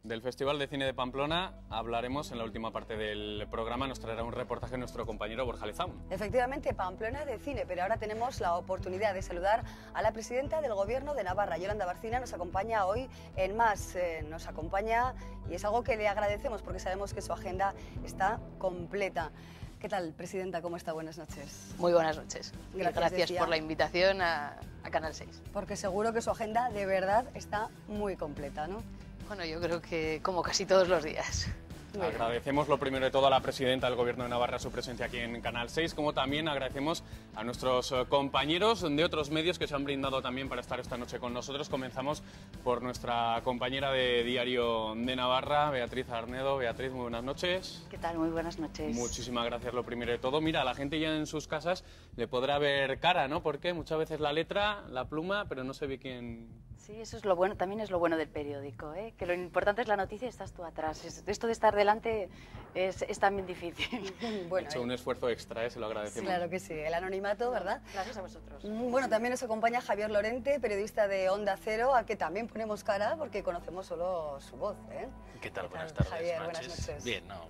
Del Festival de Cine de Pamplona hablaremos en la última parte del programa. Nos traerá un reportaje nuestro compañero Borja Lezaun. Efectivamente, Pamplona de cine, pero ahora tenemos la oportunidad de saludar a la presidenta del Gobierno de Navarra, Yolanda Barcina. Nos acompaña hoy en Más. Nos acompaña y es algo que le agradecemos porque sabemos que su agenda está completa. ¿Qué tal, presidenta? ¿Cómo está? Buenas noches. Muy buenas noches. Gracias decía, por la invitación a Canal 6. Porque seguro que su agenda de verdad está muy completa, ¿no? Bueno, yo creo que como casi todos los días. Agradecemos lo primero de todo a la presidenta del Gobierno de Navarra su presencia aquí en Canal 6, como también agradecemos a nuestros compañeros de otros medios que se han brindado también para estar esta noche con nosotros. Comenzamos por nuestra compañera de Diario de Navarra, Beatriz Arnedo. Beatriz, muy buenas noches. ¿Qué tal? Muy buenas noches. Muchísimas gracias lo primero de todo. Mira, la gente ya en sus casas le podrá ver cara, ¿no? Porque muchas veces la letra, la pluma, pero no se ve quién... Sí, eso es lo bueno, también es lo bueno del periódico, ¿eh? Que lo importante es la noticia y estás tú atrás. Esto de estar delante es también difícil. Bueno, ha hecho un esfuerzo extra, se lo agradecemos. Claro que sí, el anonimato, ¿verdad? Gracias a vosotros. Bueno, también nos acompaña Javier Lorente, periodista de Onda Cero, al que también ponemos cara porque conocemos solo su voz, ¿eh? ¿Qué tal? Buenas tardes, Javier, buenas noches. Bien, no,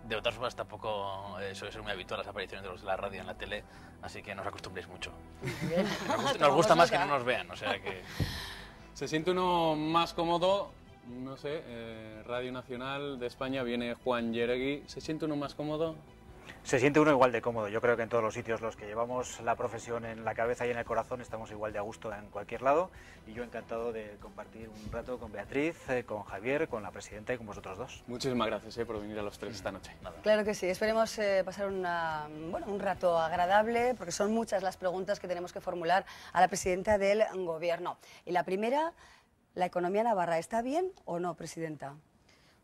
de otras formas tampoco suele ser muy habitual las apariciones de los de la radio en la tele, así que no os acostumbréis mucho. Bien. Nos gusta más que no nos vean, o sea que... Se siente uno más cómodo, no sé, Radio Nacional de España viene Juan Yeregui, ¿se siente uno más cómodo? Se siente uno igual de cómodo. Yo creo que en todos los sitios los que llevamos la profesión en la cabeza y en el corazón estamos igual de a gusto en cualquier lado, y yo encantado de compartir un rato con Beatriz, con Javier, con la presidenta y con vosotros dos. Muchísimas gracias por venir a los tres esta noche. Nada. Claro que sí, esperemos pasar un rato agradable porque son muchas las preguntas que tenemos que formular a la presidenta del Gobierno. Y la primera, ¿la economía navarra está bien o no, presidenta?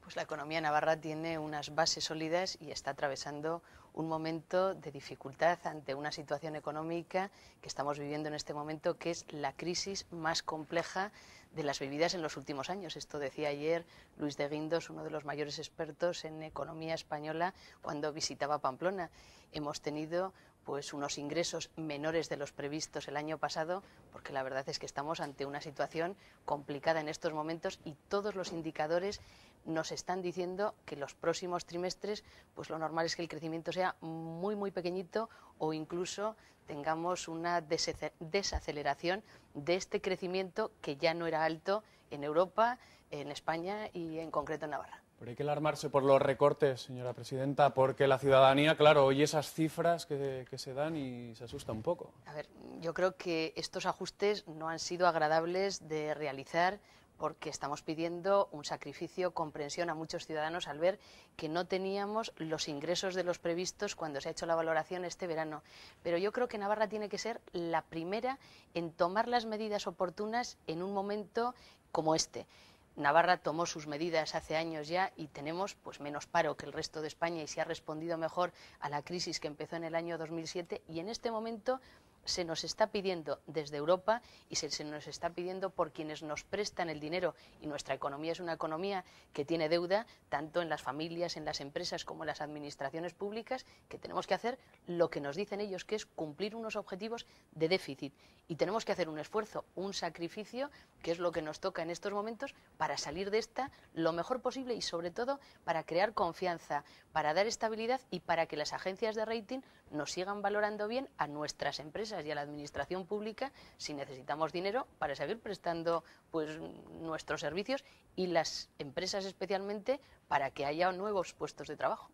Pues la economía navarra tiene unas bases sólidas y está atravesando un momento de dificultad ante una situación económica que estamos viviendo en este momento, que es la crisis más compleja de las vividas en los últimos años. Esto decía ayer Luis de Guindos, uno de los mayores expertos en economía española, cuando visitaba Pamplona. Hemos tenido pues unos ingresos menores de los previstos el año pasado, porque la verdad es que estamos ante una situación complicada en estos momentos y todos los indicadores nos están diciendo que los próximos trimestres pues lo normal es que el crecimiento sea muy pequeñito o incluso tengamos una desaceleración de este crecimiento que ya no era alto en Europa, en España y en concreto en Navarra. Pero hay que alarmarse por los recortes, señora presidenta, porque la ciudadanía, claro, oye esas cifras que se dan y se asusta un poco. A ver, yo creo que estos ajustes no han sido agradables de realizar porque estamos pidiendo un sacrificio, comprensión a muchos ciudadanos al ver que no teníamos los ingresos de los previstos cuando se ha hecho la valoración este verano. Pero yo creo que Navarra tiene que ser la primera en tomar las medidas oportunas en un momento como este. Navarra tomó sus medidas hace años ya y tenemos pues menos paro que el resto de España y se ha respondido mejor a la crisis que empezó en el año 2007 y en este momento se nos está pidiendo desde Europa y se nos está pidiendo por quienes nos prestan el dinero, y nuestra economía es una economía que tiene deuda tanto en las familias, en las empresas como en las administraciones públicas, que tenemos que hacer lo que nos dicen ellos, que es cumplir unos objetivos de déficit, y tenemos que hacer un esfuerzo, un sacrificio, que es lo que nos toca en estos momentos para salir de esta lo mejor posible y sobre todo para crear confianza, para dar estabilidad y para que las agencias de rating nos sigan valorando bien a nuestras empresas y a la administración pública si necesitamos dinero para seguir prestando pues nuestros servicios, y las empresas especialmente para que haya nuevos puestos de trabajo.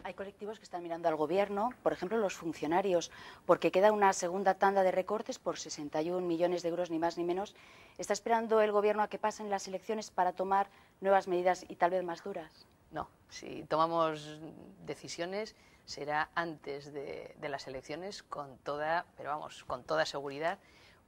Hay colectivos que están mirando al Gobierno, por ejemplo los funcionarios, porque queda una segunda tanda de recortes por 61 millones de euros, ni más ni menos. ¿Está esperando el Gobierno a que pasen las elecciones para tomar nuevas medidas y tal vez más duras? No, si tomamos decisiones será antes de las elecciones con toda seguridad,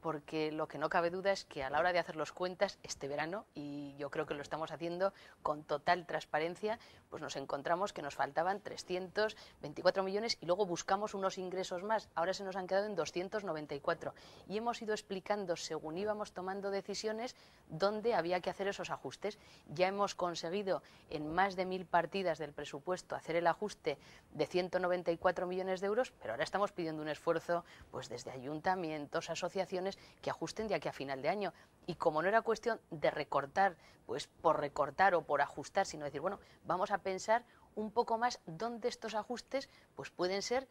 porque lo que no cabe duda es que a la hora de hacer las cuentas este verano, y yo creo que lo estamos haciendo con total transparencia, pues nos encontramos que nos faltaban 324 millones y luego buscamos unos ingresos más. Ahora se nos han quedado en 294 y hemos ido explicando según íbamos tomando decisiones dónde había que hacer esos ajustes. Ya hemos conseguido en más de 1000 partidas del presupuesto hacer el ajuste de 194 millones de euros, pero ahora estamos pidiendo un esfuerzo pues desde ayuntamientos, asociaciones, decisiones que ajusten de aquí a final de año. Y como no era cuestión de recortar, pues por recortar o por ajustar, sino decir, bueno, vamos a pensar un poco más dónde estos ajustes pues pueden ser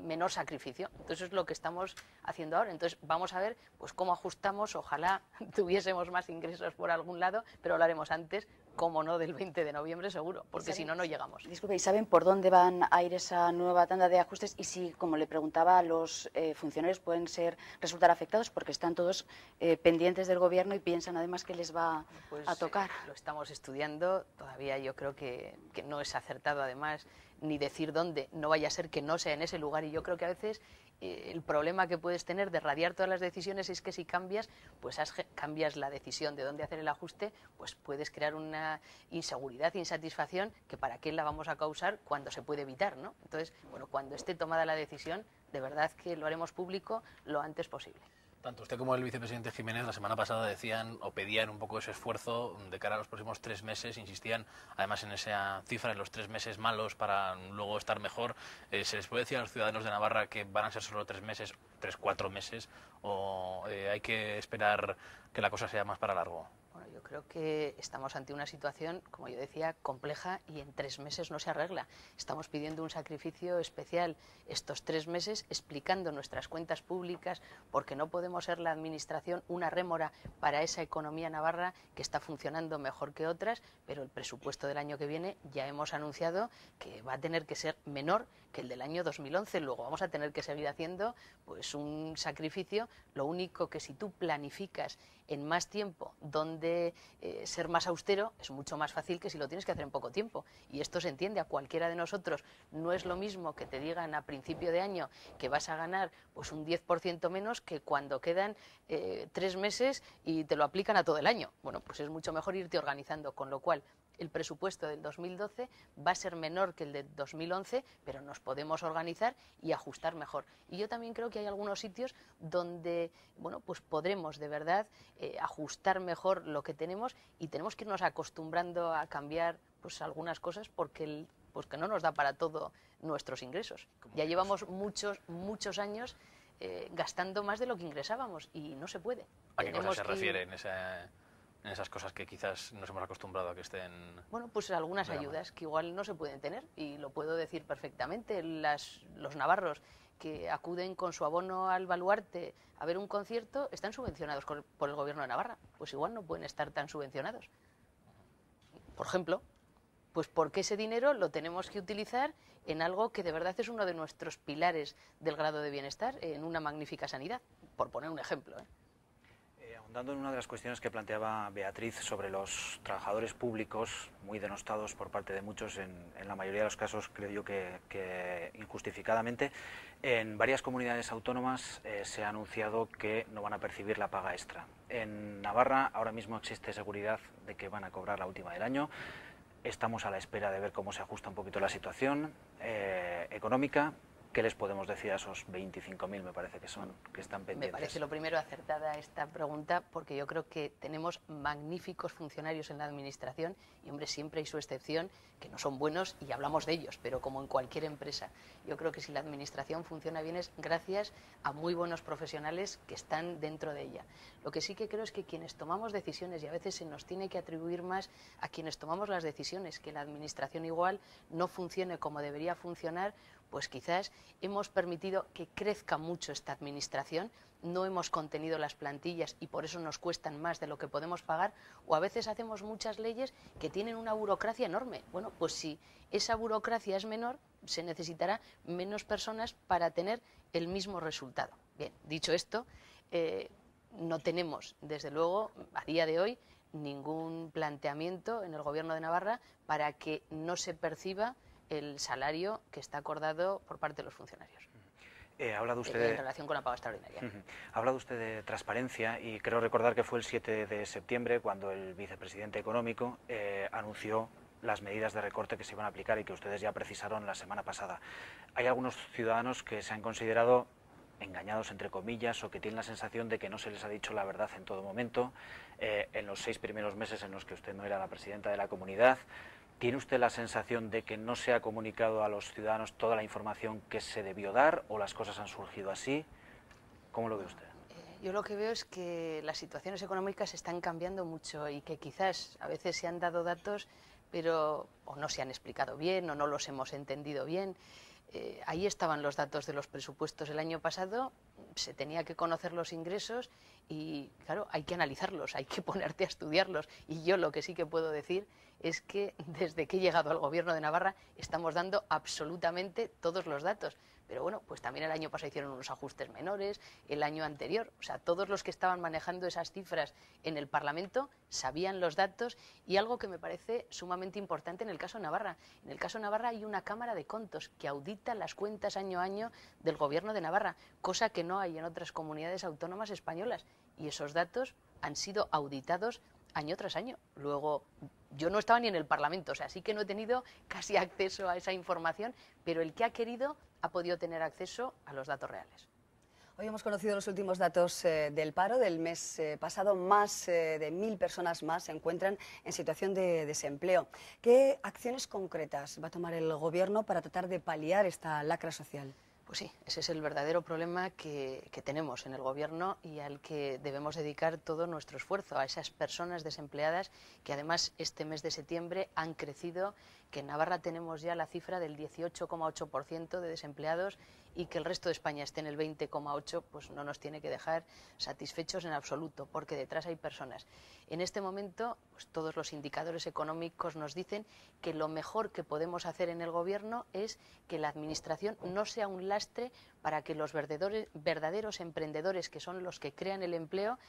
menor sacrificio. Entonces es lo que estamos haciendo ahora. Entonces vamos a ver pues cómo ajustamos. Ojalá tuviésemos más ingresos por algún lado, pero lo haremos antes, como no, del 20 de noviembre seguro, porque si no, no llegamos. Disculpe, ¿y saben por dónde van a ir esa nueva tanda de ajustes? Y si, como le preguntaba, los funcionarios pueden resultar afectados porque están todos pendientes del gobierno y piensan además que les va a tocar. Lo estamos estudiando, todavía yo creo que no es acertado además ni decir dónde, no vaya a ser que no sea en ese lugar, y yo creo que a veces el problema que puedes tener de radiar todas las decisiones es que si cambias, pues cambias la decisión de dónde hacer el ajuste, pues puedes crear una inseguridad, insatisfacción, que para qué la vamos a causar cuando se puede evitar, ¿no? Entonces, bueno, cuando esté tomada la decisión, de verdad que lo haremos público lo antes posible. Tanto usted como el vicepresidente Jiménez la semana pasada decían o pedían un poco ese esfuerzo de cara a los próximos 3 meses, insistían además en esa cifra de los 3 meses malos para luego estar mejor. ¿Se les puede decir a los ciudadanos de Navarra que van a ser solo 3 meses, 3-4 meses, o hay que esperar que la cosa sea más para largo? Bueno, yo creo que estamos ante una situación, como yo decía, compleja, y en 3 meses no se arregla. Estamos pidiendo un sacrificio especial estos 3 meses, explicando nuestras cuentas públicas, porque no podemos ser la administración una rémora para esa economía navarra que está funcionando mejor que otras, pero el presupuesto del año que viene ya hemos anunciado que va a tener que ser menor que el del año 2011. Luego vamos a tener que seguir haciendo pues un sacrificio. Lo único que si tú planificas en más tiempo donde ser más austero, es mucho más fácil que si lo tienes que hacer en poco tiempo. Y esto se entiende a cualquiera de nosotros. No es lo mismo que te digan a principio de año que vas a ganar pues un 10% menos que cuando quedan 3 meses y te lo aplican a todo el año. Bueno, pues es mucho mejor irte organizando, con lo cual el presupuesto del 2012 va a ser menor que el del 2011, pero nos podemos organizar y ajustar mejor. Y yo también creo que hay algunos sitios donde, bueno, pues podremos de verdad ajustar mejor lo que tenemos, y tenemos que irnos acostumbrando a cambiar pues algunas cosas porque pues que no nos da para todo nuestros ingresos. Ya llevamos muchos años gastando más de lo que ingresábamos y no se puede. ¿A qué cosas se refiere en esas cosas que quizás nos hemos acostumbrado a que estén? Bueno, pues algunas ayudas que igual no se pueden tener, y lo puedo decir perfectamente. Los navarros que acuden con su abono al Baluarte a ver un concierto están subvencionados por el Gobierno de Navarra. Pues igual no pueden estar tan subvencionados. Por ejemplo, pues porque ese dinero lo tenemos que utilizar en algo que de verdad es uno de nuestros pilares del grado de bienestar, en una magnífica sanidad, por poner un ejemplo, Ahondando en una de las cuestiones que planteaba Beatriz sobre los trabajadores públicos, muy denostados por parte de muchos, en la mayoría de los casos creo yo que injustificadamente, en varias comunidades autónomas se ha anunciado que no van a percibir la paga extra. En Navarra ahora mismo existe seguridad de que van a cobrar la última del año. Estamos a la espera de ver cómo se ajusta un poquito la situación económica. ¿Qué les podemos decir a esos 25.000, me parece que están pendientes? Me parece lo primero acertada esta pregunta, porque yo creo que tenemos magníficos funcionarios en la Administración, y hombre, siempre hay su excepción, que no son buenos y hablamos de ellos, pero como en cualquier empresa. Yo creo que si la Administración funciona bien es gracias a muy buenos profesionales que están dentro de ella. Lo que sí que creo es que quienes tomamos decisiones, y a veces se nos tiene que atribuir más a quienes tomamos las decisiones, que la Administración igual no funcione como debería funcionar, pues quizás hemos permitido que crezca mucho esta administración, no hemos contenido las plantillas y por eso nos cuestan más de lo que podemos pagar, o a veces hacemos muchas leyes que tienen una burocracia enorme. Bueno, pues si esa burocracia es menor, se necesitará menos personas para tener el mismo resultado. Bien, dicho esto, no tenemos, desde luego, a día de hoy, ningún planteamiento en el Gobierno de Navarra para que no se perciba el salario que está acordado por parte de los funcionarios. Ha hablado usted en relación con la paga extraordinaria. Ha hablado usted de transparencia, y creo recordar que fue el 7 de septiembre cuando el vicepresidente económico anunció las medidas de recorte que se iban a aplicar y que ustedes ya precisaron la semana pasada. Hay algunos ciudadanos que se han considerado engañados, entre comillas, o que tienen la sensación de que no se les ha dicho la verdad en todo momento. En los 6 primeros meses en los que usted no era la presidenta de la comunidad, ¿tiene usted la sensación de que no se ha comunicado a los ciudadanos toda la información que se debió dar, o las cosas han surgido así? ¿Cómo lo ve usted? Yo lo que veo es que las situaciones económicas están cambiando mucho y que quizás a veces se han dado datos, pero o no se han explicado bien o no los hemos entendido bien. Ahí estaban los datos de los presupuestos el año pasado, se tenía que conocer los ingresos y, claro, hay que analizarlos, hay que ponerte a estudiarlos. Y yo lo que sí que puedo decir es que desde que he llegado al Gobierno de Navarra estamos dando absolutamente todos los datos. Pero bueno, pues también el año pasado hicieron unos ajustes menores, el año anterior, o sea, todos los que estaban manejando esas cifras en el Parlamento sabían los datos y algo que me parece sumamente importante en el caso de Navarra. En el caso de Navarra hay una Cámara de Contos que audita las cuentas año a año del Gobierno de Navarra, cosa que no hay en otras comunidades autónomas españolas y esos datos han sido auditados año tras año. Luego, yo no estaba ni en el Parlamento, o sea, sí que no he tenido casi acceso a esa información, pero el que ha querido ha podido tener acceso a los datos reales. Hoy hemos conocido los últimos datos del paro del mes pasado. Más de 1000 personas más se encuentran en situación de desempleo. ¿Qué acciones concretas va a tomar el Gobierno para tratar de paliar esta lacra social? Pues sí, ese es el verdadero problema que tenemos en el Gobierno y al que debemos dedicar todo nuestro esfuerzo, a esas personas desempleadas que además este mes de septiembre han crecido, que en Navarra tenemos ya la cifra del 18,8% de desempleados y que el resto de España esté en el 20,8%, pues no nos tiene que dejar satisfechos en absoluto, porque detrás hay personas. En este momento, pues todos los indicadores económicos nos dicen que lo mejor que podemos hacer en el Gobierno es que la Administración no sea un lastre para que los verdaderos emprendedores, que son los que crean el empleo,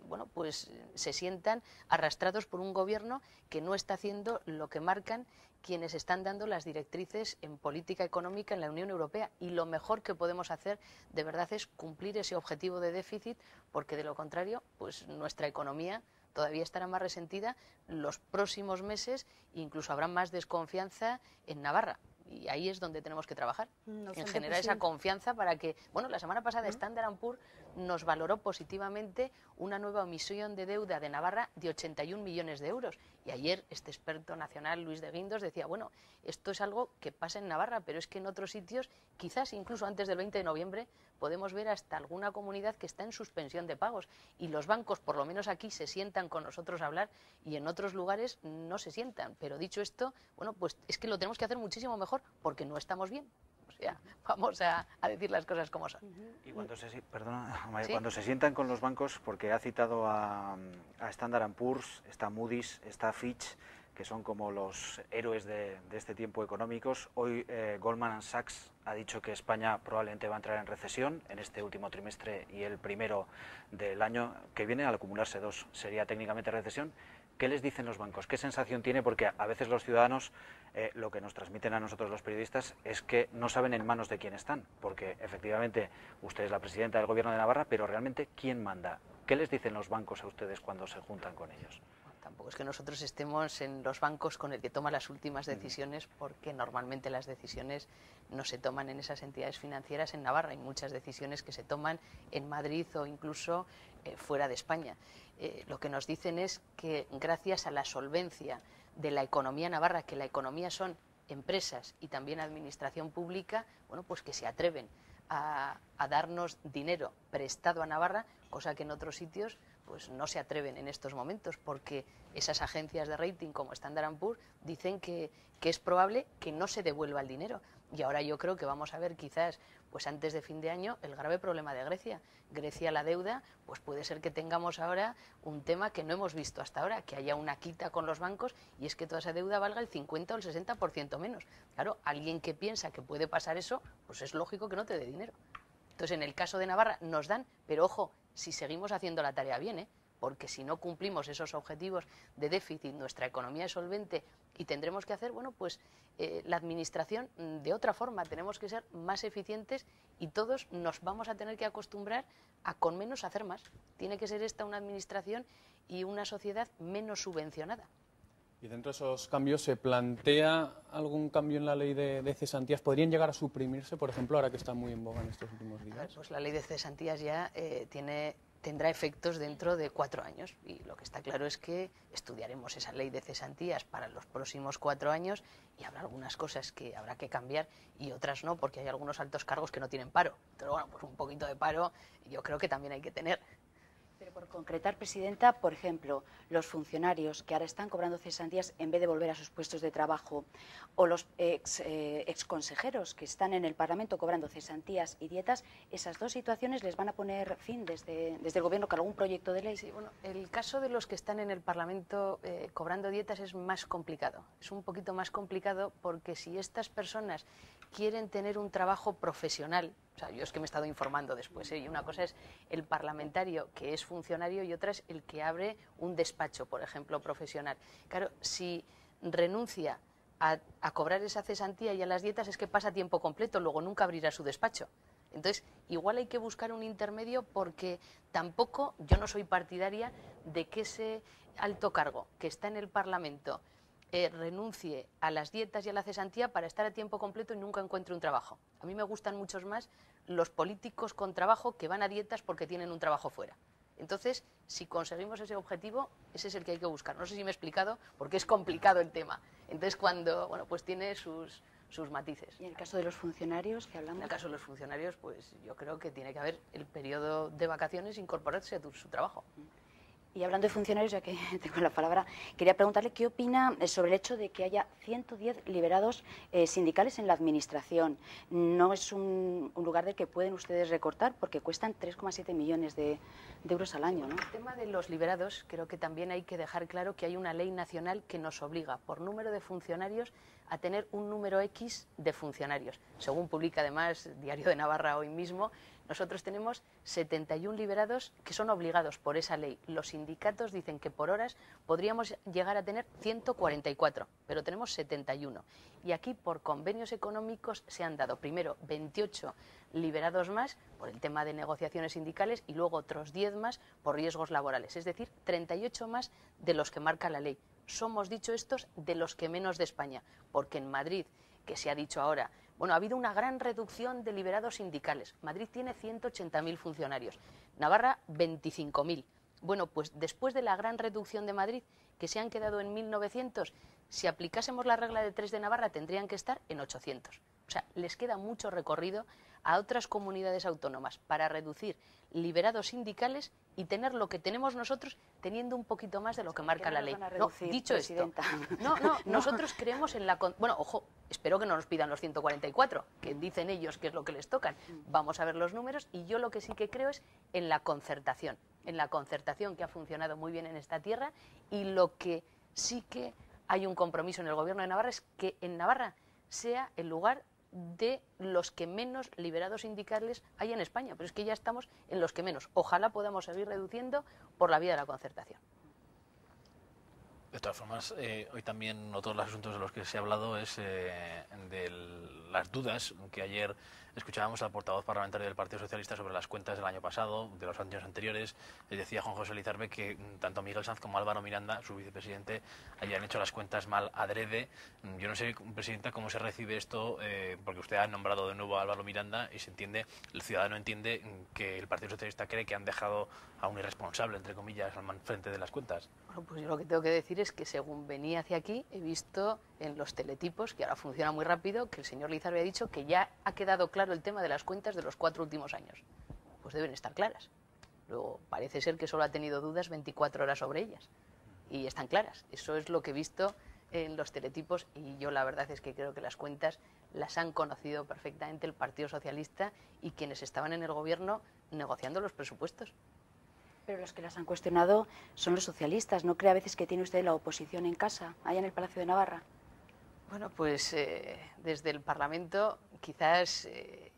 bueno, pues se sientan arrastrados por un Gobierno que no está haciendo lo que marcan quienes están dando las directrices en política económica en la Unión Europea. Y lo mejor que podemos hacer, de verdad, es cumplir ese objetivo de déficit, porque de lo contrario, pues nuestra economía todavía estará más resentida los próximos meses e incluso habrá más desconfianza en Navarra. Y ahí es donde tenemos que trabajar, en generar esa confianza para que... Bueno, la semana pasada Standard & Poor's nos valoró positivamente una nueva emisión de deuda de Navarra de 81 millones de euros. Y ayer este experto nacional, Luis de Guindos, decía, bueno, esto es algo que pasa en Navarra, pero es que en otros sitios, quizás incluso antes del 20 de noviembre, podemos ver hasta alguna comunidad que está en suspensión de pagos. Y los bancos, por lo menos aquí, se sientan con nosotros a hablar y en otros lugares no se sientan. Pero dicho esto, bueno, pues es que lo tenemos que hacer muchísimo mejor porque no estamos bien. O sea, vamos a decir las cosas como son. Y cuando cuando se sientan con los bancos, porque ha citado a Standard & Poor's, está Moody's, está Fitch, que son como los héroes de este tiempo económicos. Hoy Goldman Sachs ha dicho que España probablemente va a entrar en recesión en este último trimestre y el primero del año que viene. Al acumularse dos sería técnicamente recesión. ¿Qué les dicen los bancos? ¿Qué sensación tiene? Porque a veces los ciudadanos, lo que nos transmiten a nosotros los periodistas es que no saben en manos de quién están, porque efectivamente usted es la presidenta del Gobierno de Navarra, pero realmente ¿quién manda? ¿Qué les dicen los bancos a ustedes cuando se juntan con ellos? Tampoco es que nosotros estemos en los bancos con el que toma las últimas decisiones, porque normalmente las decisiones no se toman en esas entidades financieras en Navarra. Hay muchas decisiones que se toman en Madrid o incluso fuera de España. Lo que nos dicen es que gracias a la solvencia de la economía navarra, que la economía son empresas y también administración pública, bueno, pues que se atreven a darnos dinero prestado a Navarra, cosa que en otros sitios pues no se atreven en estos momentos, porque esas agencias de rating como Standard & Poor's dicen que es probable que no se devuelva el dinero. Y ahora yo creo que vamos a ver quizás pues antes de fin de año el grave problema de Grecia. Grecia, la deuda, pues puede ser que tengamos ahora un tema que no hemos visto hasta ahora, que haya una quita con los bancos y es que toda esa deuda valga el 50 o el 60% menos. Claro, alguien que piensa que puede pasar eso, pues es lógico que no te dé dinero. Entonces, en el caso de Navarra nos dan, pero ojo, si seguimos haciendo la tarea bien, porque si no cumplimos esos objetivos de déficit, nuestra economía es solvente y tendremos que hacer, bueno, pues la administración de otra forma, tenemos que ser más eficientes y todos nos vamos a tener que acostumbrar a con menos hacer más. Tiene que ser esta una administración y una sociedad menos subvencionada. Y dentro de esos cambios, ¿se plantea algún cambio en la ley de cesantías? ¿Podrían llegar a suprimirse, por ejemplo, ahora que está muy en boga en estos últimos días? Pues la ley de cesantías ya tiene tendrá efectos dentro de 4 años. Y lo que está claro es que estudiaremos esa ley de cesantías para los próximos 4 años y habrá algunas cosas que habrá que cambiar y otras no, porque hay algunos altos cargos que no tienen paro. Pero bueno, pues un poquito de paro yo creo que también hay que tener. Pero por concretar, Presidenta, por ejemplo, los funcionarios que ahora están cobrando cesantías en vez de volver a sus puestos de trabajo, o los exconsejeros que están en el Parlamento cobrando cesantías y dietas, esas dos situaciones les van a poner fin desde el Gobierno con algún proyecto de ley. Sí, bueno, el caso de los que están en el Parlamento cobrando dietas es más complicado. Es un poquito más complicado porque si estas personas quieren tener un trabajo profesional, o sea, yo es que me he estado informando después, y una cosa es el parlamentario que es funcionario y otra es el que abre un despacho, por ejemplo, profesional. Claro, si renuncia a cobrar esa cesantía y a las dietas es que pasa tiempo completo, luego nunca abrirá su despacho. Entonces, igual hay que buscar un intermedio porque tampoco, yo no soy partidaria de que ese alto cargo que está en el Parlamento renuncie a las dietas y a la cesantía para estar a tiempo completo y nunca encuentre un trabajo. A mí me gustan muchos más los políticos con trabajo que van a dietas porque tienen un trabajo fuera. Entonces, si conseguimos ese objetivo, ese es el que hay que buscar. No sé si me he explicado, porque es complicado el tema. Entonces, cuando, bueno, pues tiene sus matices. ¿Y en el caso de los funcionarios que hablamos? En el caso de los funcionarios, pues yo creo que tiene que haber el periodo de vacaciones, incorporarse a su trabajo. Y hablando de funcionarios, ya que tengo la palabra, quería preguntarle qué opina sobre el hecho de que haya 110 liberados sindicales en la Administración. No es un lugar del que pueden ustedes recortar porque cuestan 3,7 millones de euros al año, ¿no? El tema de los liberados, creo que también hay que dejar claro que hay una ley nacional que nos obliga, por número de funcionarios, a tener un número X de funcionarios. Según publica además Diario de Navarra hoy mismo, nosotros tenemos 71 liberados que son obligados por esa ley. Los sindicatos dicen que por horas podríamos llegar a tener 144, pero tenemos 71. Y aquí por convenios económicos se han dado primero 28 liberados más por el tema de negociaciones sindicales y luego otros 10 más por riesgos laborales. Es decir, 38 más de los que marca la ley. Somos, dicho estos, de los que menos de España, porque en Madrid, que se ha dicho ahora, bueno, ha habido una gran reducción de liberados sindicales. Madrid tiene 180.000 funcionarios, Navarra 25.000. Bueno, pues después de la gran reducción de Madrid, que se han quedado en 1.900, si aplicásemos la regla de 3 de Navarra tendrían que estar en 800. O sea, les queda mucho recorrido a otras comunidades autónomas para reducir liberados sindicales y tener lo que tenemos nosotros teniendo un poquito más de lo que marca la ley. No, dicho Presidenta. Nosotros creemos en la... Bueno, ojo, espero que no nos pidan los 144, que dicen ellos que es lo que les tocan. Vamos a ver los números y yo lo que sí que creo es en la concertación que ha funcionado muy bien en esta tierra y lo que sí que hay un compromiso en el Gobierno de Navarra es que en Navarra sea el lugar de los que menos liberados sindicales hay en España, pero es que ya estamos en los que menos. Ojalá podamos seguir reduciendo por la vía de la concertación. De todas formas, hoy también otro de los asuntos de los que se ha hablado es de las dudas que ayer escuchábamos al portavoz parlamentario del Partido Socialista sobre las cuentas del año pasado, de los años anteriores. Decía Juan José Lizarbe que tanto Miguel Sanz como Álvaro Miranda, su vicepresidente, hayan hecho las cuentas mal adrede. Yo no sé, Presidenta, cómo se recibe esto, porque usted ha nombrado de nuevo a Álvaro Miranda y se entiende, el ciudadano entiende que el Partido Socialista cree que han dejado a un irresponsable, entre comillas, al frente de las cuentas. Bueno, pues yo lo que tengo que decir es que según venía hacia aquí, he visto en los teletipos, que ahora funciona muy rápido, que el señor Lizarbe ha dicho que ya ha quedado claro el tema de las cuentas de los 4 últimos años. Pues deben estar claras. Luego, parece ser que solo ha tenido dudas 24 horas sobre ellas. Y están claras. Eso es lo que he visto en los teletipos y yo la verdad es que creo que las cuentas las han conocido perfectamente el Partido Socialista y quienes estaban en el Gobierno negociando los presupuestos. Pero los que las han cuestionado son los socialistas. ¿No cree a veces que tiene usted la oposición en casa, allá en el Palacio de Navarra? Bueno, pues desde el Parlamento quizás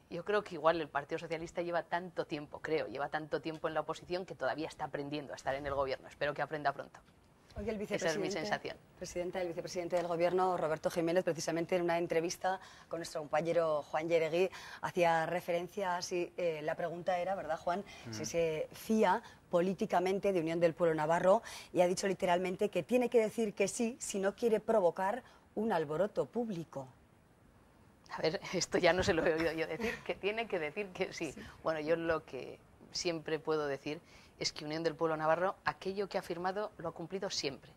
yo creo que igual el Partido Socialista lleva tanto tiempo en la oposición que todavía está aprendiendo a estar en el Gobierno. Espero que aprenda pronto. Hoy el Esa es mi sensación. El vicepresidente del Gobierno, Roberto Jiménez, precisamente en una entrevista con nuestro compañero Juan Yeregui, hacía referencia, la pregunta era, ¿verdad, Juan?, si se fía políticamente de Unión del Pueblo Navarro, y ha dicho literalmente que tiene que decir que sí si no quiere provocar un alboroto público. A ver, esto ya no se lo he oído yo decir, que tiene que decir que sí. Bueno, yo lo que siempre puedo decir es que Unión del Pueblo Navarro, aquello que ha firmado, lo ha cumplido siempre.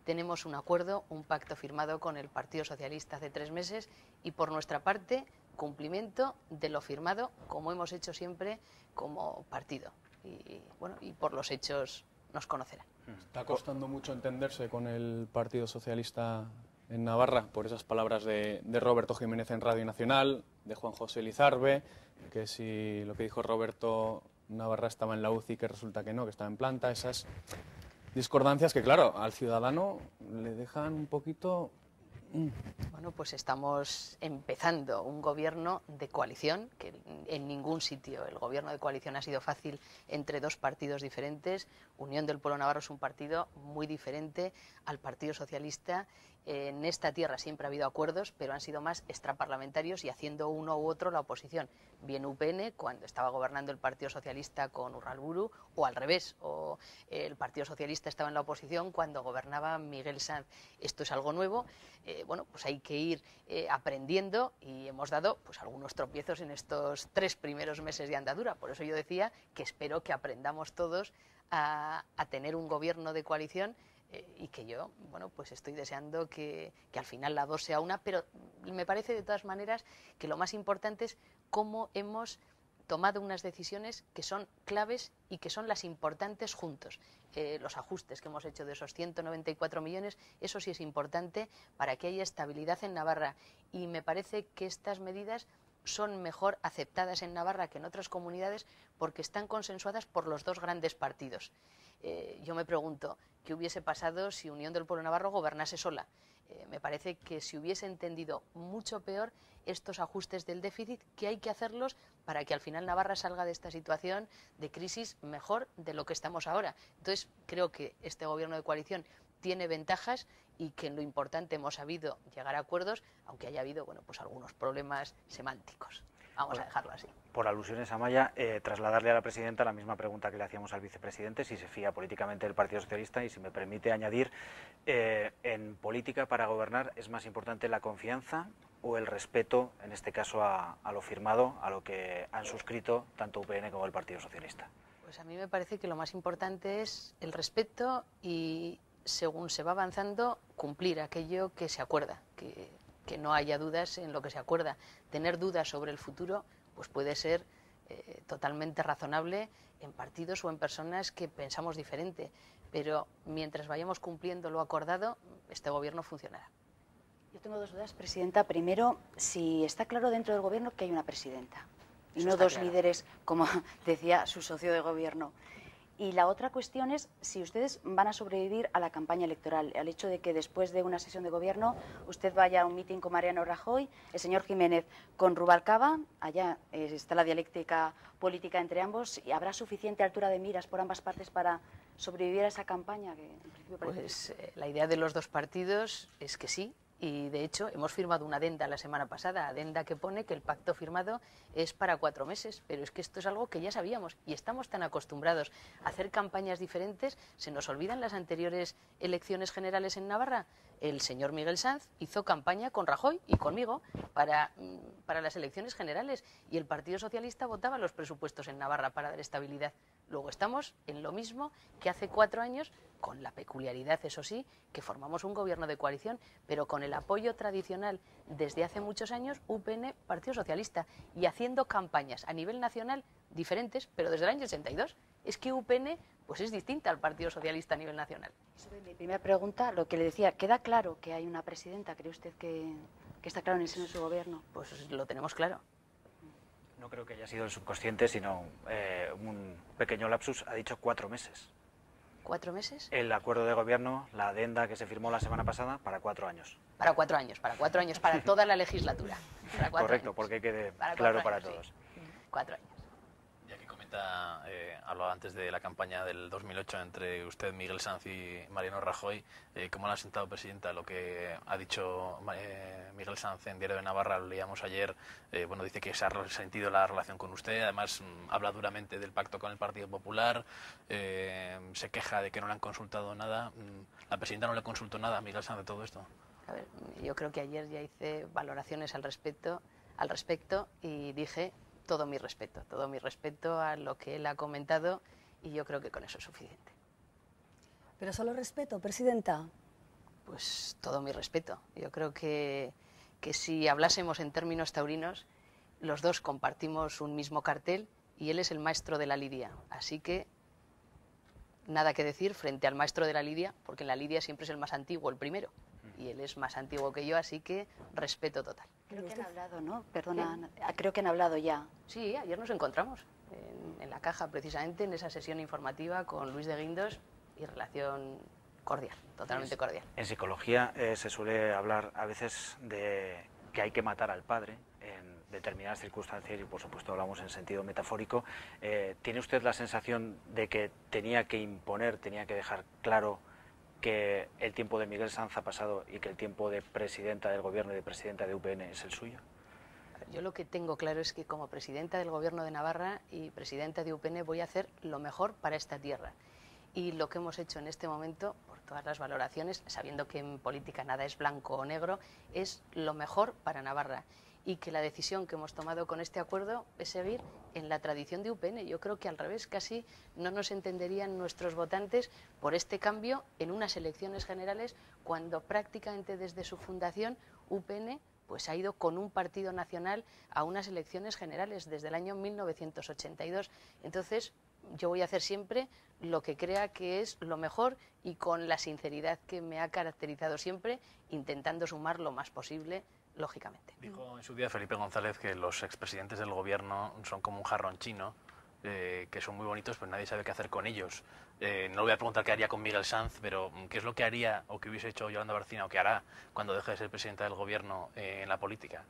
Tenemos un acuerdo, un pacto firmado con el Partido Socialista hace 3 meses y por nuestra parte, cumplimiento de lo firmado, como hemos hecho siempre como partido. Y bueno, y por los hechos nos conocerán. ¿Está costando mucho entenderse con el Partido Socialista en Navarra por esas palabras de Roberto Jiménez en Radio Nacional, de Juan José Lizarbe, que si lo que dijo Roberto, Navarra estaba en la UCI, que resulta que no, que estaba en planta, esas discordancias que, claro, al ciudadano le dejan un poquito... Bueno, pues estamos empezando un gobierno de coalición, que en ningún sitio el gobierno de coalición ha sido fácil entre 2 partidos diferentes. Unión del Pueblo Navarro es un partido muy diferente al Partido Socialista. En esta tierra siempre ha habido acuerdos, pero han sido más extraparlamentarios y haciendo uno u otro la oposición. Bien UPN, cuando estaba gobernando el Partido Socialista con Urralburu, o al revés, o el Partido Socialista estaba en la oposición cuando gobernaba Miguel Sanz. Esto es algo nuevo. Bueno, pues hay que ir aprendiendo y hemos dado pues algunos tropiezos en estos 3 primeros meses de andadura. Por eso yo decía que espero que aprendamos todos a tener un gobierno de coalición y que yo, bueno, pues estoy deseando que al final la 2 sea una, pero me parece de todas maneras que lo más importante es cómo hemos tomado unas decisiones que son claves y que son las importantes juntos. Los ajustes que hemos hecho de esos 194 millones, eso sí es importante para que haya estabilidad en Navarra y me parece que estas medidas son mejor aceptadas en Navarra que en otras comunidades porque están consensuadas por los 2 grandes partidos. Yo me pregunto, ¿qué hubiese pasado si Unión del Pueblo Navarro gobernase sola? Me parece que se hubiese entendido mucho peor estos ajustes del déficit, que hay que hacerlos para que al final Navarra salga de esta situación de crisis mejor de lo que estamos ahora. Entonces, creo que este gobierno de coalición tiene ventajas y que en lo importante hemos sabido llegar a acuerdos, aunque haya habido, bueno, pues algunos problemas semánticos. Vamos a dejarlo así. Por alusiones a Maya, trasladarle a la presidenta la misma pregunta que le hacíamos al vicepresidente, si se fía políticamente del Partido Socialista y si me permite añadir, en política para gobernar es más importante la confianza o el respeto, en este caso a lo firmado, a lo que han suscrito tanto UPN como el Partido Socialista. Pues a mí me parece que lo más importante es el respeto y, según se va avanzando, cumplir aquello que se acuerda, que no haya dudas en lo que se acuerda. Tener dudas sobre el futuro pues puede ser totalmente razonable en partidos o en personas que pensamos diferente, pero mientras vayamos cumpliendo lo acordado, este gobierno funcionará. Yo tengo 2 dudas, presidenta. Primero, si está claro dentro del gobierno que hay una presidenta y Eso no está 2 claro. líderes, como decía su socio de gobierno. Y la otra cuestión es si ustedes van a sobrevivir a la campaña electoral, al hecho de que después de una sesión de gobierno usted vaya a un mitin con Mariano Rajoy, el señor Jiménez con Rubalcaba, allá está la dialéctica política entre ambos, ¿y habrá suficiente altura de miras por ambas partes para sobrevivir a esa campaña? Que en principio parece... Pues la idea de los 2 partidos es que sí. Y, de hecho, hemos firmado una adenda la semana pasada, adenda que pone que el pacto firmado es para 4 meses, pero es que esto es algo que ya sabíamos y estamos tan acostumbrados a hacer campañas diferentes, se nos olvidan las anteriores elecciones generales en Navarra. El señor Miguel Sanz hizo campaña con Rajoy y conmigo para las elecciones generales y el Partido Socialista votaba los presupuestos en Navarra para dar estabilidad. Luego estamos en lo mismo que hace 4 años, con la peculiaridad, eso sí, que formamos un gobierno de coalición, pero con el apoyo tradicional desde hace muchos años, UPN, Partido Socialista, y haciendo campañas a nivel nacional diferentes, pero desde el año 82. Es que UPN pues es distinta al Partido Socialista a nivel nacional. Sobre mi primera pregunta, lo que le decía, ¿queda claro que hay una presidenta? ¿Cree usted que está claro en el seno de su gobierno? Pues lo tenemos claro. No creo que haya sido el subconsciente, sino un pequeño lapsus. Ha dicho 4 meses. ¿4 meses? El acuerdo de gobierno, la adenda que se firmó la semana pasada, para 4 años. Para 4 años, para toda la legislatura. Para 4 Correcto, años. porque quede Para claro 4 para años, todos. sí. 4 años. Ya que comenta, hablaba antes de la campaña del 2008 entre usted, Miguel Sanz y Mariano Rajoy, ¿cómo le ha sentado, presidenta, lo que ha dicho Miguel Sanz en Diario de Navarra? Lo leíamos ayer, bueno, dice que se ha resentido la relación con usted, además habla duramente del pacto con el Partido Popular, se queja de que no le han consultado nada. ¿La presidenta no le consultó nada a Miguel Sanz de todo esto? A ver, yo creo que ayer ya hice valoraciones al respecto y dije todo mi respeto a lo que él ha comentado y yo creo que con eso es suficiente. Pero solo respeto, presidenta. Pues todo mi respeto. Yo creo que si hablásemos en términos taurinos, los dos compartimos un mismo cartel y él es el maestro de la lidia. Así que nada que decir frente al maestro de la lidia, porque en la lidia siempre es el más antiguo, el primero. Y él es más antiguo que yo, así que respeto total. Creo que han hablado, ¿no? Perdona, creo que han hablado ya. Sí, ayer nos encontramos en la caja, precisamente, en esa sesión informativa con Luis de Guindos y relación cordial, totalmente cordial. En psicología se suele hablar a veces de que hay que matar al padre en determinadas circunstancias y por supuesto hablamos en sentido metafórico. ¿Tiene usted la sensación de que tenía que imponer, tenía que dejar claro que el tiempo de Miguel Sanz ha pasado y que el tiempo de presidenta del Gobierno y de presidenta de UPN es el suyo? Yo lo que tengo claro es que como presidenta del Gobierno de Navarra y presidenta de UPN voy a hacer lo mejor para esta tierra. Y lo que hemos hecho en este momento, por todas las valoraciones, sabiendo que en política nada es blanco o negro, es lo mejor para Navarra. Y que la decisión que hemos tomado con este acuerdo es seguir en la tradición de UPN. Yo creo que al revés, casi no nos entenderían nuestros votantes por este cambio en unas elecciones generales cuando prácticamente desde su fundación UPN pues ha ido con un partido nacional a unas elecciones generales desde el año 1982. Entonces, yo voy a hacer siempre lo que crea que es lo mejor y con la sinceridad que me ha caracterizado siempre, intentando sumar lo más posible, lógicamente. Dijo en su día Felipe González que los expresidentes del gobierno son como un jarrón chino, que son muy bonitos, pero nadie sabe qué hacer con ellos. No le voy a preguntar qué haría con Miguel Sanz, pero qué es lo que haría o que hubiese hecho Yolanda Barcina o qué hará cuando deje de ser presidenta del gobierno en la política.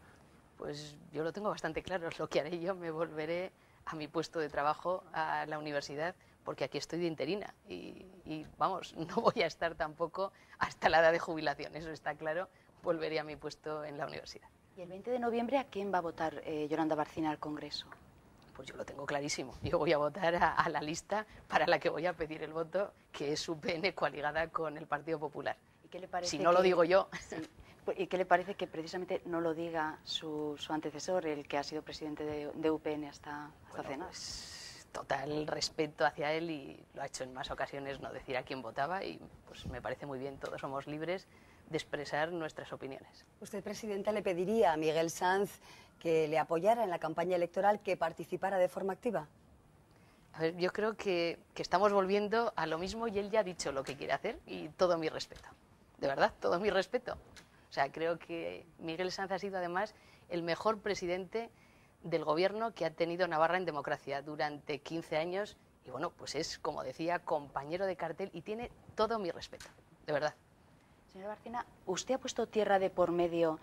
Pues yo lo tengo bastante claro, es lo que haré yo, me volveré a mi puesto de trabajo, a la universidad, porque aquí estoy de interina y vamos, no voy a estar tampoco hasta la edad de jubilación, eso está claro, volveré a mi puesto en la universidad. ¿Y el 20 de noviembre a quién va a votar Yolanda Barcina al Congreso? Pues yo lo tengo clarísimo, yo voy a votar a la lista para la que voy a pedir el voto, que es UPN coaligada con el Partido Popular. ¿Y qué le parece si no lo digo yo... Sí. ¿Y qué le parece que precisamente no lo diga su antecesor, el que ha sido presidente de UPN hasta hace nada? Pues, total respeto hacia él y lo ha hecho en más ocasiones no decir a quién votaba y pues me parece muy bien, todos somos libres de expresar nuestras opiniones. Usted, presidenta, le pediría a Miguel Sanz que le apoyara en la campaña electoral, que participara de forma activa. A ver, yo creo que estamos volviendo a lo mismo y él ya ha dicho lo que quiere hacer y todo mi respeto. De verdad, todo mi respeto. O sea, creo que Miguel Sanz ha sido además el mejor presidente del gobierno que ha tenido Navarra en democracia durante 15 años y bueno, pues es, como decía, compañero de cartel y tiene todo mi respeto, de verdad. Señora Barcina, ¿usted ha puesto tierra de por medio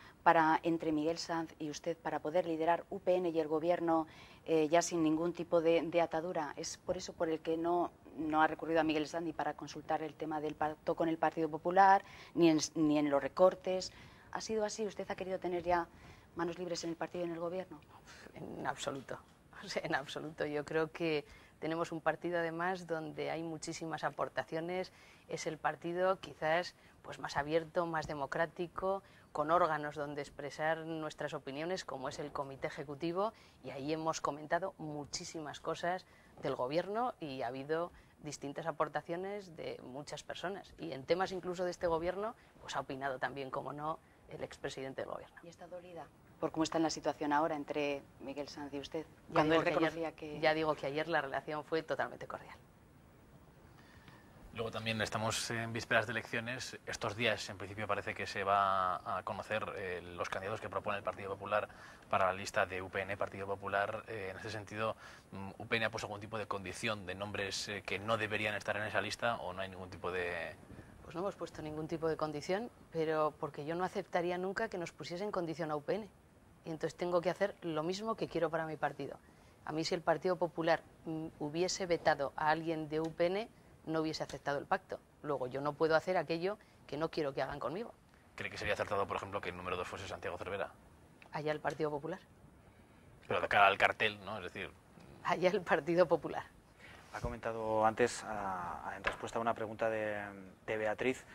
entre Miguel Sanz y usted para poder liderar UPN y el gobierno ya sin ningún tipo de atadura? ¿Es por eso por el que no ha recurrido a Miguel Sanz ni para consultar el tema del pacto con el Partido Popular, ni en los recortes? ¿Ha sido así? ¿Usted ha querido tener ya manos libres en el partido y en el gobierno? En absoluto. O sea, en absoluto. Yo creo que tenemos un partido además donde hay muchísimas aportaciones. Es el partido quizás pues más abierto, más democrático, con órganos donde expresar nuestras opiniones, como es el Comité Ejecutivo, y ahí hemos comentado muchísimas cosas del Gobierno y ha habido distintas aportaciones de muchas personas. Y en temas incluso de este Gobierno, pues ha opinado también, como no, el expresidente del Gobierno. ¿Y está dolida por cómo está en la situación ahora entre Miguel Sanz y usted? Cuando él reconocía que... Ya digo que ayer la relación fue totalmente cordial. Luego también estamos en vísperas de elecciones. Estos días, en principio, parece que se va a conocer los candidatos que propone el Partido Popular para la lista de UPN, Partido Popular. En ese sentido, ¿UPN ha puesto algún tipo de condición de nombres que no deberían estar en esa lista o no hay ningún tipo de...? Pues no hemos puesto ningún tipo de condición, pero porque yo no aceptaría nunca que nos pusiesen condición a UPN. Y entonces tengo que hacer lo mismo que quiero para mi partido. A mí, si el Partido Popular hubiese vetado a alguien de UPN, no hubiese aceptado el pacto. Luego, yo no puedo hacer aquello que no quiero que hagan conmigo. ¿Cree que sería acertado, por ejemplo, que el número 2 fuese Santiago Cervera? Allá el Partido Popular. Pero de cara al cartel, ¿no? Es decir... Allá el Partido Popular. Ha comentado antes, en respuesta a una pregunta de Beatriz,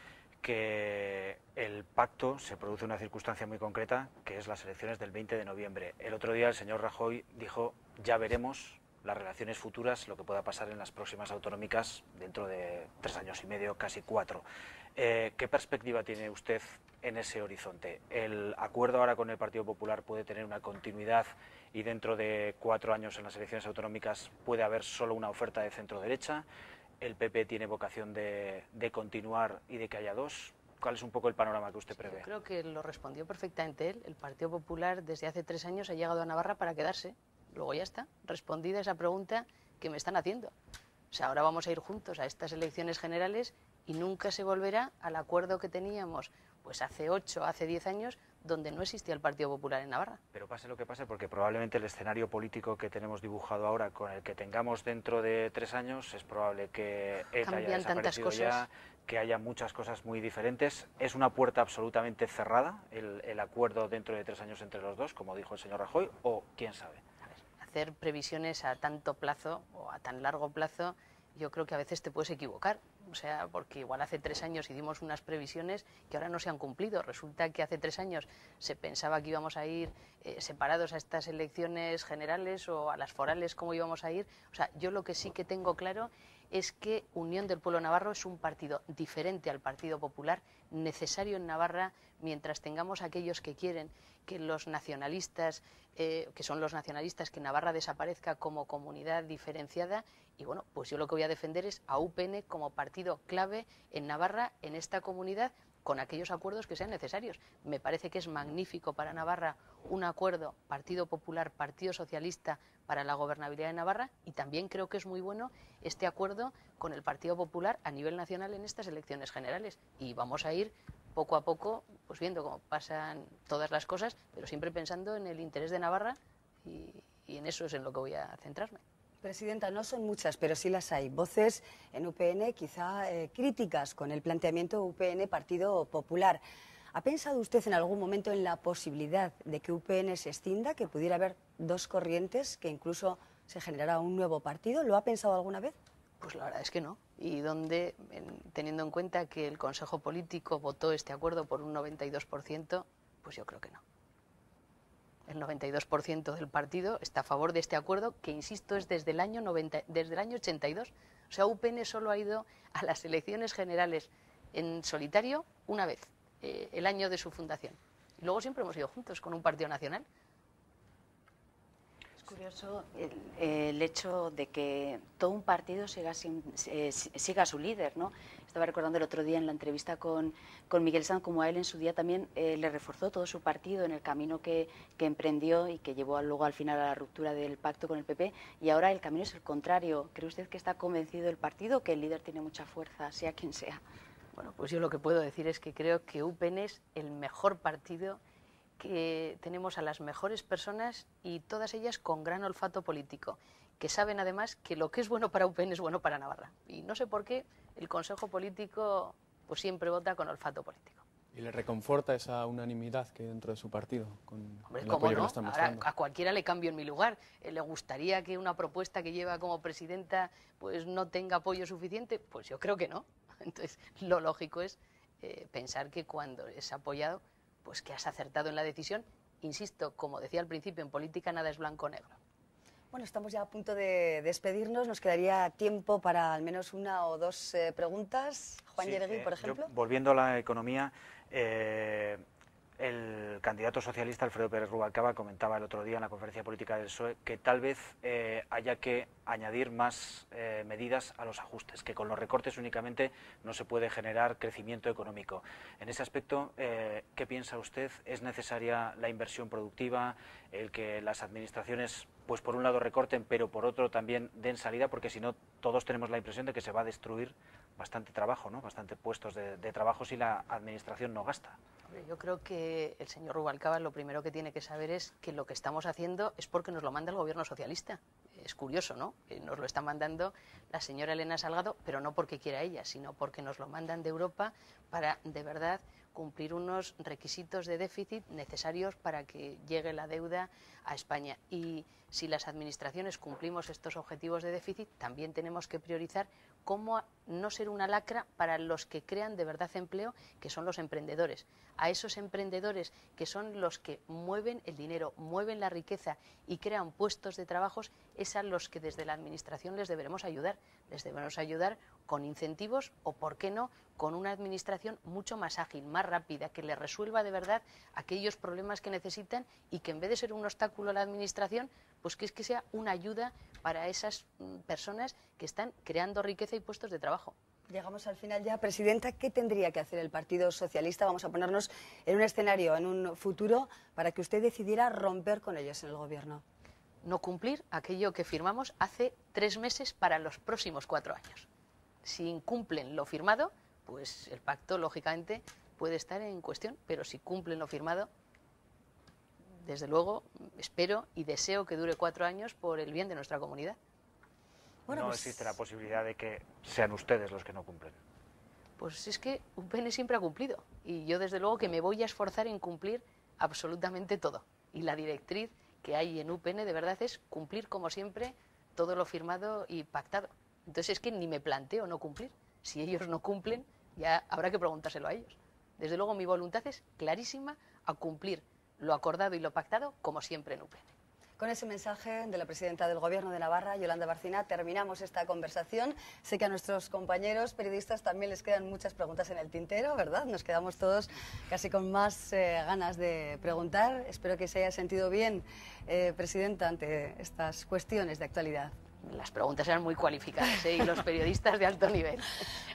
que el pacto se produce en una circunstancia muy concreta, que es las elecciones del 20 de noviembre. El otro día el señor Rajoy dijo, ya veremos las relaciones futuras, lo que pueda pasar en las próximas autonómicas dentro de 3 años y medio, casi 4. ¿Qué perspectiva tiene usted en ese horizonte? ¿El acuerdo ahora con el Partido Popular puede tener una continuidad y dentro de 4 años en las elecciones autonómicas puede haber solo una oferta de centro-derecha? ¿El PP tiene vocación de continuar y de que haya 2? ¿Cuál es un poco el panorama que usted prevé? Yo creo que lo respondió perfectamente él. El Partido Popular desde hace 3 años ha llegado a Navarra para quedarse. Luego ya está, respondida esa pregunta que me están haciendo. O sea, ahora vamos a ir juntos a estas elecciones generales y nunca se volverá al acuerdo que teníamos pues hace 8, hace 10 años, donde no existía el Partido Popular en Navarra. Pero pase lo que pase, porque probablemente el escenario político que tenemos dibujado ahora, con el que tengamos dentro de 3 años, es probable que ETA haya desaparecido ya, que haya muchas cosas muy diferentes. ¿Es una puerta absolutamente cerrada el acuerdo dentro de 3 años entre los dos, como dijo el señor Rajoy, o quién sabe? A ver, hacer previsiones a tanto plazo o a tan largo plazo, yo creo que a veces te puedes equivocar. O sea, porque igual hace 3 años hicimos unas previsiones que ahora no se han cumplido. Resulta que hace 3 años se pensaba que íbamos a ir separados a estas elecciones generales o a las forales, ¿cómo íbamos a ir? O sea, yo lo que sí que tengo claro es que Unión del Pueblo Navarro es un partido diferente al Partido Popular, necesario en Navarra, mientras tengamos aquellos que quieren que los nacionalistas, que son los nacionalistas, que Navarra desaparezca como comunidad diferenciada. Y bueno, pues yo lo que voy a defender es a UPN como partido clave en Navarra, en esta comunidad, con aquellos acuerdos que sean necesarios. Me parece que es magnífico para Navarra un acuerdo Partido Popular, Partido Socialista para la gobernabilidad de Navarra, y también creo que es muy bueno este acuerdo con el Partido Popular a nivel nacional en estas elecciones generales. Y vamos a ir poco a poco pues viendo cómo pasan todas las cosas, pero siempre pensando en el interés de Navarra, y en eso es en lo que voy a centrarme. Presidenta, no son muchas, pero sí las hay. Voces en UPN quizá críticas con el planteamiento UPN Partido Popular. ¿Ha pensado usted en algún momento en la posibilidad de que UPN se escinda, que pudiera haber 2 corrientes, que incluso se generara un nuevo partido? ¿Lo ha pensado alguna vez? Pues la verdad es que no. Y teniendo en cuenta que el Consejo Político votó este acuerdo por un 92%, pues yo creo que no. El 92% del partido está a favor de este acuerdo, que insisto es desde el año 82. O sea, UPN solo ha ido a las elecciones generales en solitario una vez, el año de su fundación. Y luego siempre hemos ido juntos con un partido nacional. Es curioso el hecho de que todo un partido siga a su líder, ¿no? Estaba recordando el otro día en la entrevista con Miguel Sanz, como a él en su día también le reforzó todo su partido en el camino que emprendió y que llevó luego al final a la ruptura del pacto con el PP, y ahora el camino es el contrario. ¿Cree usted que está convencido del partido, que el líder tiene mucha fuerza, sea quien sea? Bueno, pues yo lo que puedo decir es que creo que UPN es el mejor partido, que tenemos a las mejores personas y todas ellas con gran olfato político, que saben además que lo que es bueno para UPN es bueno para Navarra. Y no sé por qué el Consejo Político pues siempre vota con olfato político. ¿Y le reconforta esa unanimidad que hay dentro de su partido con Hombre, el apoyo que no? le están mostrando? Ahora, a cualquiera le cambio en mi lugar. ¿Le gustaría que una propuesta que lleva como presidenta pues no tenga apoyo suficiente? Pues yo creo que no. Entonces, lo lógico es pensar que cuando es apoyado, pues que has acertado en la decisión. Insisto, como decía al principio, en política nada es blanco o negro. Bueno, estamos ya a punto de despedirnos. Nos quedaría tiempo para al menos 1 o 2 preguntas. Juan Yeregui, por ejemplo. Volviendo a la economía, el candidato socialista Alfredo Pérez Rubalcaba comentaba el otro día en la conferencia política del PSOE que tal vez haya que añadir más medidas a los ajustes, que con los recortes únicamente no se puede generar crecimiento económico. En ese aspecto, ¿qué piensa usted? ¿Es necesaria la inversión productiva, el que las administraciones, pues por un lado recorten, pero por otro también den salida? Porque si no, todos tenemos la impresión de que se va a destruir bastante trabajo, ¿no? Bastante puestos de trabajo si la administración no gasta. Yo creo que el señor Rubalcaba lo primero que tiene que saber es que lo que estamos haciendo es porque nos lo manda el gobierno socialista. Es curioso, ¿no? Que nos lo está mandando la señora Elena Salgado, pero no porque quiera ella, sino porque nos lo mandan de Europa para, de verdad, cumplir unos requisitos de déficit necesarios para que llegue la deuda a España. Y si las administraciones cumplimos estos objetivos de déficit, también tenemos que priorizar cómo no ser una lacra para los que crean de verdad empleo, que son los emprendedores. A esos emprendedores que son los que mueven el dinero, mueven la riqueza y crean puestos de trabajo, es a los que desde la Administración les deberemos ayudar. Les debemos ayudar con incentivos o, por qué no, con una Administración mucho más ágil, más rápida, que les resuelva de verdad aquellos problemas que necesitan y que en vez de ser un obstáculo a la Administración, pues que sea una ayuda para esas personas que están creando riqueza y puestos de trabajo. Llegamos al final ya. Presidenta, ¿qué tendría que hacer el Partido Socialista? Vamos a ponernos en un escenario, en un futuro, para que usted decidiera romper con ellos en el Gobierno. No cumplir aquello que firmamos hace 3 meses para los próximos 4 años. Si incumplen lo firmado, pues el pacto, lógicamente, puede estar en cuestión, pero si cumplen lo firmado, desde luego, espero y deseo que dure 4 años por el bien de nuestra comunidad. Bueno, no existe la posibilidad de que sean ustedes los que no cumplen. Pues es que UPN siempre ha cumplido y yo desde luego que me voy a esforzar en cumplir absolutamente todo. Y la directriz que hay en UPN de verdad es cumplir como siempre todo lo firmado y pactado. Entonces es que ni me planteo no cumplir. Si ellos no cumplen, ya habrá que preguntárselo a ellos. Desde luego mi voluntad es clarísima a cumplir lo acordado y lo pactado como siempre en UPN. Con ese mensaje de la presidenta del Gobierno de Navarra, Yolanda Bárcena, terminamos esta conversación. Sé que a nuestros compañeros periodistas también les quedan muchas preguntas en el tintero, ¿verdad? Nos quedamos todos casi con más ganas de preguntar. Espero que se haya sentido bien, presidenta, ante estas cuestiones de actualidad. Las preguntas eran muy cualificadas, y los periodistas de alto nivel.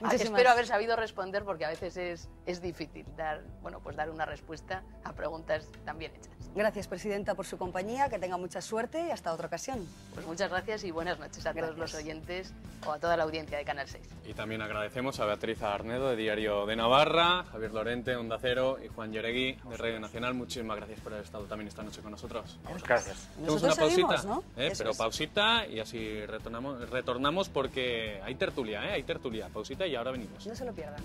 Muchísimas. Espero haber sabido responder porque a veces es difícil dar una respuesta a preguntas tan bien hechas. Gracias, presidenta, por su compañía, que tenga mucha suerte y hasta otra ocasión. Pues muchas gracias y buenas noches a todos los oyentes o a toda la audiencia de Canal 6. Y también agradecemos a Beatriz Arnedo, de Diario de Navarra, Javier Lorente, Onda Cero, y Juan Lloregui, de Radio Nacional. Muchísimas gracias por haber estado también esta noche con nosotros. Gracias. Hacemos una pausita, seguimos, ¿no? pero Es. pausita y así retornamos porque hay tertulia, hay tertulia. Pausita y ahora venimos. No se lo pierdan.